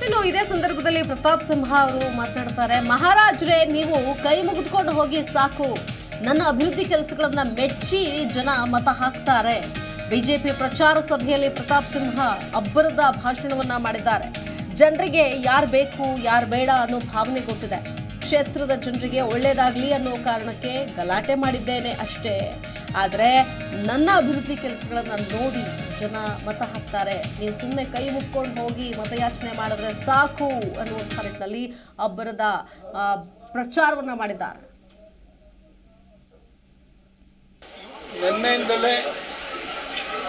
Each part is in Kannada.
ಇನ್ನು ಇದೇ ಸಂದರ್ಭದಲ್ಲಿ ಪ್ರತಾಪ್ ಸಿಂಹ ಅವರು ಮಾತನಾಡ್ತಾರೆ, ಮಹಾರಾಜರೇ ನೀವು ಕೈ ಮುಗಿದುಕೊಂಡು ಹೋಗಿ ಸಾಕು, ನನ್ನ ಅಭಿವೃದ್ಧಿ ಕೆಲಸಗಳನ್ನ ಮೆಚ್ಚಿ ಜನ ಮತ ಹಾಕ್ತಾರೆ. ಬಿಜೆಪಿ ಪ್ರಚಾರ ಸಭೆಯಲ್ಲಿ ಪ್ರತಾಪ್ ಸಿಂಹ ಅಬ್ಬರದ ಭಾಷಣವನ್ನ ಮಾಡಿದ್ದಾರೆ. ಜನರಿಗೆ ಯಾರು ಬೇಕು ಯಾರು ಬೇಡ ಅನ್ನೋ ಭಾವನೆ ಗೊತ್ತಿದೆ. ಕ್ಷೇತ್ರದ ಜನರಿಗೆ ಒಳ್ಳೇದಾಗ್ಲಿ ಅನ್ನೋ ಕಾರಣಕ್ಕೆ ಗಲಾಟೆ ಮಾಡಿದ್ದೇನೆ ಅಷ್ಟೇ. ಆದರೆ ನನ್ನ ಅಭಿವೃದ್ಧಿ ಕೆಲಸಗಳನ್ನ ನೋಡಿ ಜನ ಮತ ಹಾಕ್ತಾರೆ. ನೀವು ಸುಮ್ಮನೆ ಕೈ ಮುಕ್ಕೊಂಡು ಹೋಗಿ ಮತಯಾಚನೆ ಮಾಡಿದ್ರೆ ಸಾಕು ಅನ್ನುವಂಥ ನಿಟ್ಟಿನಲ್ಲಿ ಅಬ್ಬರದ ಪ್ರಚಾರವನ್ನ ಮಾಡಿದ್ದಾರೆ. ನಿನ್ನೆಯಿಂದಲೇ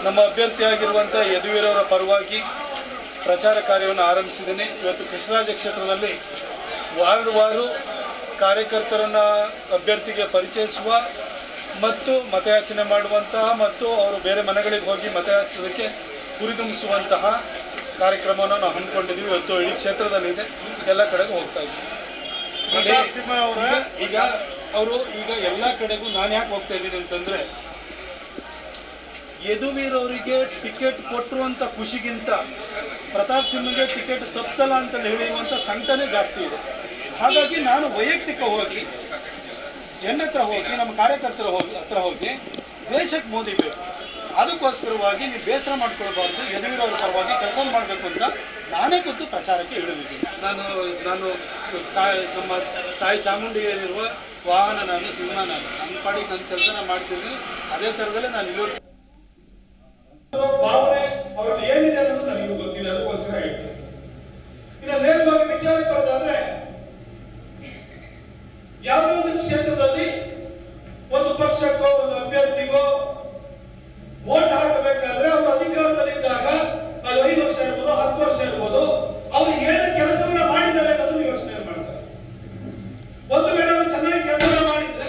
ನಮ್ಮ ಅಭ್ಯರ್ಥಿಯಾಗಿರುವಂಥ ಯದುವೀರವರ ಪರವಾಗಿ ಪ್ರಚಾರ ಕಾರ್ಯವನ್ನು ಆರಂಭಿಸಿದ್ದೀನಿ. ಇವತ್ತು ಕೃಷ್ಣರಾಜ ಕ್ಷೇತ್ರದಲ್ಲಿ ವಾರ್ಡ್ ಕಾರ್ಯಕರ್ತರನ್ನು ಅಭ್ಯರ್ಥಿಗೆ ಪರಿಚಯಿಸುವ ಮತ್ತು ಮತಯಾಚನೆ ಮಾಡುವಂತಹ ಮತ್ತು ಅವರು ಬೇರೆ ಮನೆಗಳಿಗೆ ಹೋಗಿ ಮತಯಾಚಿಸೋದಕ್ಕೆ ಹುರಿದುಂಬಿಸುವಂತಹ ಕಾರ್ಯಕ್ರಮವನ್ನು ನಾವು ಹಮ್ಮಿಕೊಂಡಿದ್ದೀವಿ. ಇವತ್ತು ಇಡೀ ಕ್ಷೇತ್ರದಲ್ಲಿದೆ, ಎಲ್ಲ ಕಡೆಗೂ ಹೋಗ್ತಾ ಇದ್ದೀವಿ. ಈಗ ಎಲ್ಲ ಕಡೆಗೂ ನಾನು ಯಾಕೆ ಹೋಗ್ತಾ ಇದ್ದೀನಿ ಅಂತಂದರೆ, ಯದುವೀರವರಿಗೆ ಟಿಕೆಟ್ ಕೊಟ್ಟಿರುವಂಥ ಖುಷಿಗಿಂತ ಪ್ರತಾಪ್ ಸಿಂಹಗೆ ಟಿಕೆಟ್ ತಪ್ಪಲ್ಲ ಅಂತ ಹೇಳುವಂಥ ಸಂಕಟನೇ ಜಾಸ್ತಿ ಇದೆ. ಹಾಗಾಗಿ ನಾನು ವೈಯಕ್ತಿಕ ಹೋಗಿ ಜನರ ಹತ್ರ ಹೋಗಿ ನಮ್ಮ ಕಾರ್ಯಕರ್ತರ ಹತ್ರ ಹೋಗಿ ದೇಶಕ್ಕೆ ಮೋದಿ ಬೇಕು, ಅದಕ್ಕೋಸ್ಕರವಾಗಿ ನೀವು ಬೇಸರ ಮಾಡ್ಕೊಳ್ಬಾರ್ದು, ಯದುವೀರವ್ರ ಪರವಾಗಿ ಕೆಲಸ ಮಾಡಬೇಕು ಅಂತ ನಾನೇ ಕೂತು ಪ್ರಚಾರಕ್ಕೆ ಇಳಿದಿದ್ದೀನಿ. ನಾನು ನಮ್ಮ ತಾಯಿ ಚಾಮುಂಡಿಯಲ್ಲಿರುವ ವಾಹನ, ನಾನು ಸಿಂಹ, ನನ್ನ ಪಾಡಿಗೆ ನನ್ನ ಕೆಲಸ ಮಾಡ್ತಿದ್ದೀನಿ. ಅದೇ ಥರದಲ್ಲೇ ನಾನು ಇಲ್ಲಿ ಭಾವನೆ ಅವ್ರಲ್ಲಿ ಏನಿದೆ ಅನ್ನೋದು ನನಗೆ ಗೊತ್ತಿದೆ, ಅದಕ್ಕೋಸ್ಕರ ಹೇಳ್ತೀನಿ. ಇನ್ನು ನೇರವಾಗಿ ವಿಚಾರಕ್ಕೆ ಬರೋದಾದ್ರೆ, ಯಾವುದೋ ಒಂದು ಕ್ಷೇತ್ರದಲ್ಲಿ ಒಂದು ಪಕ್ಷಕ್ಕೋ ಒಂದು ಅಭ್ಯರ್ಥಿಗೋ ವೋಟ್ ಹಾಕಬೇಕಾದ್ರೆ ಅವರು ಅಧಿಕಾರದಲ್ಲಿದ್ದಾಗ ಅದು 5 ವರ್ಷ ಇರ್ಬೋದು, 10 ವರ್ಷ ಇರ್ಬೋದು, ಅವರು ಏನು ಕೆಲಸವನ್ನ ಮಾಡಿದ್ದಾರೆ ಅನ್ನೋದನ್ನು ಯೋಚನೆ ಮಾಡ್ತಾರೆ. ಒಂದು ವೇಳೆ ಅವರು ಚೆನ್ನಾಗಿ ಕೆಲಸ ಮಾಡಿದ್ರೆ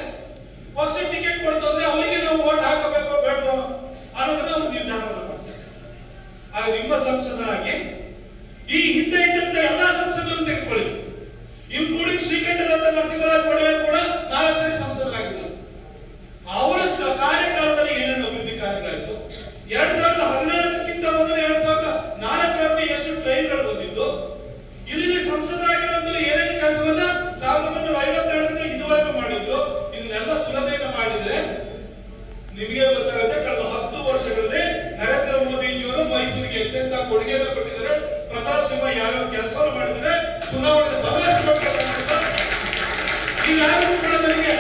ಪಕ್ಷ ಟಿಕೆಟ್ ಕೊಡ್ತಂದ್ರೆ ಅವರಿಗೆ ನಾವು ವೋಟ್ ಹಾಕಬೇಕೋ ಬೇಡವೋ ಅನ್ನೋದನ್ನ ಅವರು ನಿರ್ಧಾರವನ್ನು ಮಾಡ್ತಾರೆ. ಆಗ ನಿಮ್ಮ ಸಂಸದರಾಗಿ ಈ ಹಿಂದೆ ಇದ್ದಂತ ಎಲ್ಲಾ ಸಂಸದರು ತೆಗೆದುಕೊಳ್ಳಿ, ಇನ್ಕ್ಲೂಡಿಂಗ್ ಶ್ರೀಕಂಠದತ್ತ ನರಸಿಂಹರಾಜ ಒಡೆಯರ್ ಕೂಡ 4 ಸರಿ ಸಂಸದರಾಗಿದ್ದರು. ಅವರ ಕಾರ್ಯಕಾಲದಲ್ಲಿ ಏನೇನು ಅಭಿವೃದ್ಧಿ ಕಾರ್ಯಗಳಾಯಿತು, 2014ಕ್ಕಿಂತ ಮೊದಲು 2004ರಲ್ಲಿ ಎಷ್ಟು ಟ್ರೈನ್ಗಳು ಬಂದಿದ್ದು, ಇಲ್ಲಿ ಸಂಸದರಾಗಿರುವಂತರು ಏನೇನು ಕೆಲಸವನ್ನ 1952ರಿಂದ ಇದುವರೆಗೂ ಮಾಡಿದ್ರು, ಇದನ್ನೆಲ್ಲ ತುಲನೆಯನ್ನು ಮಾಡಿದ್ರೆ ನಿಮಗೆ ಗೊತ್ತಾಗುತ್ತೆ. ಕಳೆದ 10 ವರ್ಷಗಳಲ್ಲಿ ನರೇಂದ್ರ ಮೋದಿಜಿಯವರು ಮೈಸೂರಿಗೆ ಎಂತೆಂತ ಕೊಡುಗೆಯನ್ನು ಕೊಟ್ಟಿದ್ದಾರೆ, ಪ್ರತಾಪ್ ಸಿಂಹ ಯಾವ್ಯಾವ ಕೆಲಸವನ್ನು ಮಾಡಿದ್ದಾರೆ, ಚುನಾವಣೆ ಭರವಸೆ ಈಗಾಗಲೂ ಕೂಡ ನನಗೆ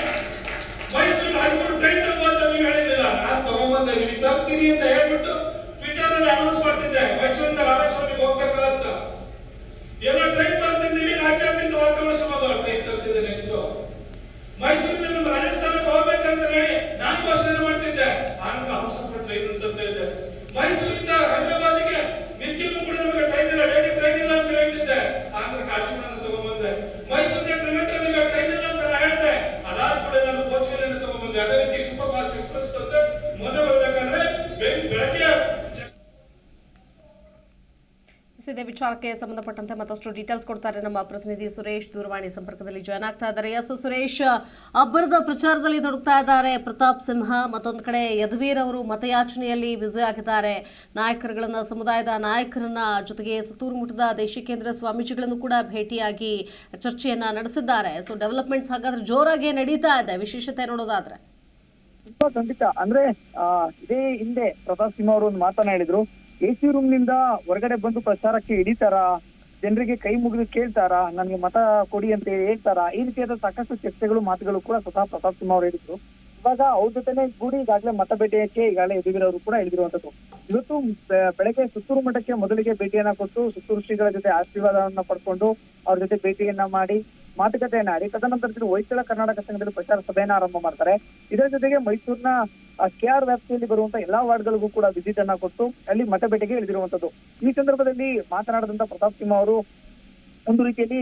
ಮೈಸೂರಿಗೆ 13 ಟ್ರೈನ್ ತಗೊಂಬಂತ ನೀವು ಹೇಳಿರಲಿಲ್ಲ, ನಾನು ತಗೊಂಬಂದ ನೀವು ತರ್ತೀನಿ ಅಂತ ಹೇಳ್ಬಿಟ್ಟು ಟ್ವಿಟರ್ ಅಲ್ಲಿ ಅನೌನ್ಸ್ ಮಾಡ್ತಿದ್ದೆ, ಮೈಸೂರಿಂದ ರಾಮೇಶ್ವರಕ್ಕೆ ಹೋಗ್ಬೇಕಂತ. ಏನೋ ಟ್ರೈನ್ ಬರ್ತಿದ್ದೀನಿ, ರಾಜ್ಯಾದ್ಯಂತ ವಾತಾವರಣ ಶುಭ ಟ್ರೈನ್ ತರ್ತಿದ್ದೆ. ನೆಕ್ಸ್ಟ್ ಮೈಸೂರಿಂದ ನಮ್ಮ ರಾಜಸ್ಥಾನಕ್ಕೆ ಹೋಗ್ಬೇಕಂತ ಹೇಳಿ ನಾನು ಘೋಷಣೆ ಮಾಡ್ತಿದ್ದೆ, ಆನಂತರ ಹಂಸಪುರ ಟ್ರೈನ್ ತರ್ತಾ ಇದ್ದೆ. ಮೈಸೂರಿಂದ ಹೈದರಾಬಾದಿಗೆ ನಿತ್ಯವೂ ಕೂಡ ನಮಗೆ ಟ್ರೈನ್ ಇಲ್ಲ, ಡೈಲಿ ಟ್ರೈನ್ ಇಲ್ಲ ಅಂತ ಹೇಳ್ತಿದ್ದೆ, ಆನಂತರ ಕಾಚಿಗುಡನ ತಗೊಂಡ್ಬಂದೆ. ಮೈಸೂರಿನ ಟ್ರಿಮೆಂಟ್ರಿಗೆ ಟ್ರೈನ್ ಇಲ್ಲ ಅಂತ ಹೇಳಿದೆ, ಅದಾದ ಕೂಡ ನಾನು ಕೋಚ್ಗಳನ್ನು ತಗೊಂಡ್ಬಂದೆ. ಅದೇ ರೀತಿ ಸೂಪರ್ ಫಾಸ್ಟ್ ಎಕ್ಸ್ಪ್ರೆಸ್ ತಂದೆ. ಮೊನ್ನೆ ಬರ್ಬೇಕಾದ್ರೆ ಬೆಳಗ್ಗೆ ಇದೇ ವಿಚಾರಕ್ಕೆ ಸಂಬಂಧಪಟ್ಟಂತೆ ಮತ್ತಷ್ಟು ಡೀಟೇಲ್ಸ್ ಕೊಡ್ತಾರೆ ನಮ್ಮ ಪ್ರತಿನಿಧಿ ಸುರೇಶ್, ದೂರವಾಣಿ ಸಂಪರ್ಕದಲ್ಲಿ ಜಾಯ್ನ್ ಆಗ್ತಾ ಇದ್ದಾರೆ. ಸುರೇಶ್, ಅಬ್ಬರದ ಪ್ರಚಾರದಲ್ಲಿ ತೊಡಗ್ತಾ ಇದ್ದಾರೆ ಪ್ರತಾಪ್ ಸಿಂಹ. ಮತ್ತೊಂದು ಕಡೆ ಯದುವೀರ್ ಅವರು ಮತಯಾಚನೆಯಲ್ಲಿ ಬ್ಯುಸಿ ಆಗಿದ್ದಾರೆ. ನಾಯಕರುಗಳನ್ನ, ಸಮುದಾಯದ ನಾಯಕರನ್ನ, ಜೊತೆಗೆ ಸುತ್ತೂರು ಮಠದ ದೇಶಿಕೇಂದ್ರ ಸ್ವಾಮೀಜಿಗಳನ್ನು ಕೂಡ ಭೇಟಿಯಾಗಿ ಚರ್ಚೆಯನ್ನ ನಡೆಸಿದ್ದಾರೆ. ಸೊ ಡೆವಲಪ್ಮೆಂಟ್ಸ್ ಹಾಗಾದ್ರೆ ಜೋರಾಗಿ ನಡೀತಾ ಇದೆ. ವಿಶೇಷತೆ ನೋಡೋದಾದ್ರೆ ಖಂಡಿತ ಅಂದ್ರೆ ಇದೇ ಹಿಂದೆ ಪ್ರತಾಪ್ ಸಿಂಹ ಅವರು ಒಂದು ಮಾತನ್ನ ಹೇಳಿದ್ರು, AC ರೂಮ್ ನಿಂದ ಹೊರಗಡೆ ಬಂದು ಪ್ರಚಾರಕ್ಕೆ ಹಿಡಿತಾರ, ಜನರಿಗೆ ಕೈ ಮುಗಿದು ಕೇಳ್ತಾರ, ನನ್ಗೆ ಮತ ಕೊಡಿ ಅಂತ ಹೇಳ್ತಾರ, ಈ ರೀತಿಯಾದ ಸಾಕಷ್ಟು ಚರ್ಚೆಗಳು ಮಾತುಗಳು ಕೂಡ ಸ್ವತಃ ಪ್ರತಾಪ್ ಸಿಂಹ ಅವರು ಹೇಳಿದ್ರು. ಇವಾಗ ಅವ್ರ ಜೊತೆನೆ ಕೂಡಿ ಈಗಾಗಲೇ ಮತ ಭೇಟಿಯಕ್ಕೆ ಈಗಾಗಲೇ ಯದುವೀರ್ ಅವರು ಕೂಡ ಹೇಳಿರುವಂತದ್ದು. ಇವತ್ತು ಬೆಳಗ್ಗೆ ಸುತ್ತೂರು ಮಠಕ್ಕೆ ಮೊದಲಿಗೆ ಭೇಟಿಯನ್ನ ಕೊಟ್ಟು ಸುತ್ತೂರು ಶ್ರೀಗಳ ಜೊತೆ ಆಶೀರ್ವಾದವನ್ನ ಪಡ್ಕೊಂಡು ಅವ್ರ ಜೊತೆ ಭೇಟಿಯನ್ನ ಮಾಡಿ ಮಾತುಕತೆಯನ್ನ ಆಡಿ ತದನಂತರ ಹೊಯ್ಸಳ ಕರ್ನಾಟಕ ಸಂಘದಲ್ಲಿ ಪ್ರಚಾರ ಸಭೆಯನ್ನ ಆರಂಭ ಮಾಡ್ತಾರೆ. ಇದರ ಜೊತೆಗೆ ಮೈಸೂರಿನ KR ವ್ಯಾಪ್ತಿಯಲ್ಲಿ ಬರುವಂತ ಎಲ್ಲಾ ವಾರ್ಡ್ಗಳಿಗೂ ಕೂಡ ವಿಸಿಟ್ ಅನ್ನ ಕೊಟ್ಟು ಅಲ್ಲಿ ಮತ ಭೇಟಿಗೆ ಇಳಿದಿರುವಂತದ್ದು. ಈ ಸಂದರ್ಭದಲ್ಲಿ ಮಾತನಾಡಿದಂತ ಪ್ರತಾಪ್ ಸಿಂಹ ಅವರು ಒಂದು ರೀತಿಯಲ್ಲಿ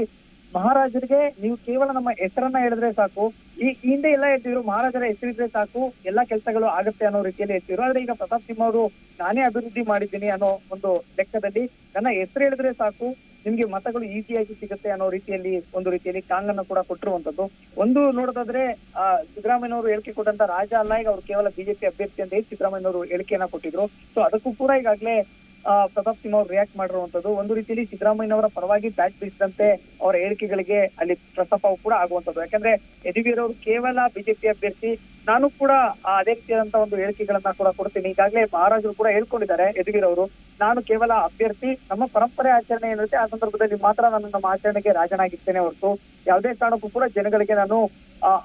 ಮಹಾರಾಜರಿಗೆ ನೀವು ಕೇವಲ ನಮ್ಮ ಹೆಸರನ್ನ ಹೇಳಿದ್ರೆ ಸಾಕು, ಈ ಹಿಂದೆ ಎಲ್ಲ ಹೇಳ್ತಿದ್ರು ಮಹಾರಾಜರ ಹೆಸರಿದ್ರೆ ಸಾಕು ಎಲ್ಲಾ ಕೆಲಸಗಳು ಆಗುತ್ತೆ ಅನ್ನೋ ರೀತಿಯಲ್ಲಿ ಹೇಳ್ತಿದ್ರು. ಆದ್ರೆ ಈಗ ಪ್ರತಾಪ್ ಸಿಂಹ ಅವರು ನಾನೇ ಅಭಿವೃದ್ಧಿ ಮಾಡಿದ್ದೀನಿ ಅನ್ನೋ ಒಂದು ಲೆಕ್ಕದಲ್ಲಿ ನನ್ನ ಹೆಸರು ಹೇಳಿದ್ರೆ ಸಾಕು ನಿಮ್ಗೆ ಮತಗಳು ಈಸಿಯಾಗಿ ಸಿಗುತ್ತೆ ಅನ್ನೋ ರೀತಿಯಲ್ಲಿ ಒಂದು ರೀತಿಯಲ್ಲಿ ಕಾಂಗನ್ನ ಕೂಡ ಕೊಟ್ಟಿರುವಂತದ್ದು. ಒಂದು ನೋಡೋದಾದ್ರೆ ಸಿದ್ದರಾಮಯ್ಯನವರು ಹೇಳಿಕೆ ಕೊಟ್ಟಂತ ರಾಜ ಅಲ್ಲ, ಈಗ ಅವ್ರು ಕೇವಲ ಬಿಜೆಪಿ ಅಭ್ಯರ್ಥಿ ಅಂತ ಹೇಳಿ ಸಿದ್ದರಾಮಯ್ಯನವರು ಹೇಳಿಕೆಯನ್ನ ಕೊಟ್ಟಿದ್ರು. ಸೊ ಅದಕ್ಕೂ ಕೂಡ ಈಗಾಗಲೇ ಪ್ರತಾಪ್ ಸಿಂಹ ಅವರು ರಿಯಾಕ್ಟ್ ಮಾಡಿರುವಂತದ್ದು. ಒಂದು ರೀತಿಯಲ್ಲಿ ಸಿದ್ದರಾಮಯ್ಯನವರ ಪರವಾಗಿ ಬ್ಯಾಟ್ ಬೀಸಿದಂತೆ ಅವರ ಹೇಳಿಕೆಗಳಿಗೆ ಅಲ್ಲಿ ಪ್ರಸ್ತಾಪ ಕೂಡ ಆಗುವಂತದ್ದು. ಯಾಕಂದ್ರೆ ಯದುವೀರ್ ಅವರು ಕೇವಲ ಬಿಜೆಪಿ ಅಭ್ಯರ್ಥಿ, ನಾನು ಕೂಡ ಅದೇ ರೀತಿಯಾದಂತ ಒಂದು ಹೇಳಿಕೆಗಳನ್ನ ಕೂಡ ಕೊಡ್ತೀನಿ. ಈಗಾಗಲೇ ಮಹಾರಾಜರು ಕೂಡ ಹೇಳ್ಕೊಂಡಿದ್ದಾರೆ ಯದುವೀರ್ ಅವರು, ನಾನು ಕೇವಲ ಅಭ್ಯರ್ಥಿ, ನಮ್ಮ ಪರಂಪರೆ ಆಚರಣೆ ಏನಿರುತ್ತೆ ಆ ಸಂದರ್ಭದಲ್ಲಿ ಮಾತ್ರ ನಾನು ನಮ್ಮ ಆಚರಣೆಗೆ ರಾಜನಾಗಿರ್ತೇನೆ ಹೊರತು ಯಾವುದೇ ಕಾರಣಕ್ಕೂ ಕೂಡ ಜನಗಳಿಗೆ ನಾನು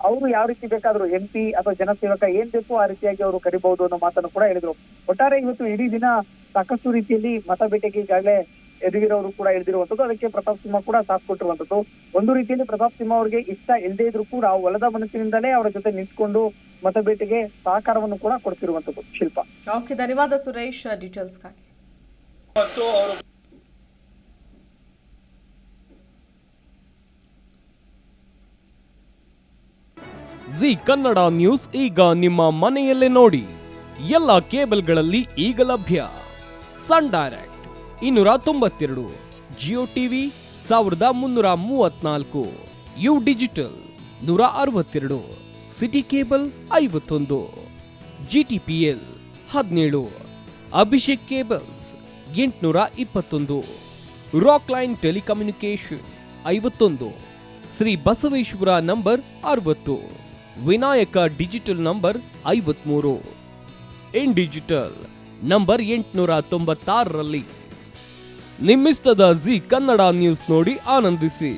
ಅವರು ಯಾವ ರೀತಿ ಬೇಕಾದ್ರೂ MP ಅಥವಾ ಜನಸೇವಕ ಏನ್ ಬೇಕು ಆ ರೀತಿಯಾಗಿ ಅವರು ಕರಿಬಹುದು ಅನ್ನೋ ಮಾತನ್ನು ಕೂಡ ಹೇಳಿದ್ರು. ಒಟ್ಟಾರೆ ಇವತ್ತು ಇಡೀ ದಿನ ಸಾಕಷ್ಟು ರೀತಿಯಲ್ಲಿ ಮತ ಬೇಟೆಗೆ ಈಗಾಗಲೇ ಯದುವೀರ್ ಅವರು ಕೂಡ ಹೇಳಿರುವಂತದ್ದು. ಅದಕ್ಕೆ ಪ್ರತಾಪ್ ಸಿಂಹ ಕೂಡ ಸಾಥ್ ಕೊಟ್ಟಿರುವಂತದ್ದು. ಒಂದು ರೀತಿಯಲ್ಲಿ ಪ್ರತಾಪ್ ಸಿಂಹ ಅವರಿಗೆ ಇಷ್ಟ ಇಲ್ಲದೆ ಇದ್ರು ಕೂಡ ಒಲದ ಮನಸ್ಸಿನಿಂದಲೇ ಅವರ ಜೊತೆ ನಿಂತ್ಕೊಂಡು ಮತ ಬೇಟೆಗೆ ಸಹಕಾರವನ್ನು ಕೂಡ ಕೊಡ್ತಿರುವಂತದ್ದು. ಶಿಲ್ಪ. ಓಕೆ, ಧನ್ಯವಾದ ಸುರೇಶ್ ಡೀಟೇಲ್ಸ್ಗಾಗಿ. ಮತ್ತು ಅವರು ಜಿ ಕನ್ನಡ ನ್ಯೂಸ್ ಈಗ ನಿಮ್ಮ ಮನೆಯಲ್ಲೇ ನೋಡಿ. ಎಲ್ಲ ಕೇಬಲ್ಗಳಲ್ಲಿ ಈಗ ಲಭ್ಯ. Sun direct 292, Jio TV 1334, U digital 162, city cable 51, GTPL 17, Abhishek cables 821, rock line telecommunication 51, Shri Basaveshwara number 60, Vinayaka digital number 53, in digital number 896ರಲ್ಲಿ. ನಿಮ್ಮಿಸ್ತದ ಜಿ ಕನ್ನಡ ನ್ಯೂಸ್ ನೋಡಿ ಆನಂದಿಸಿ.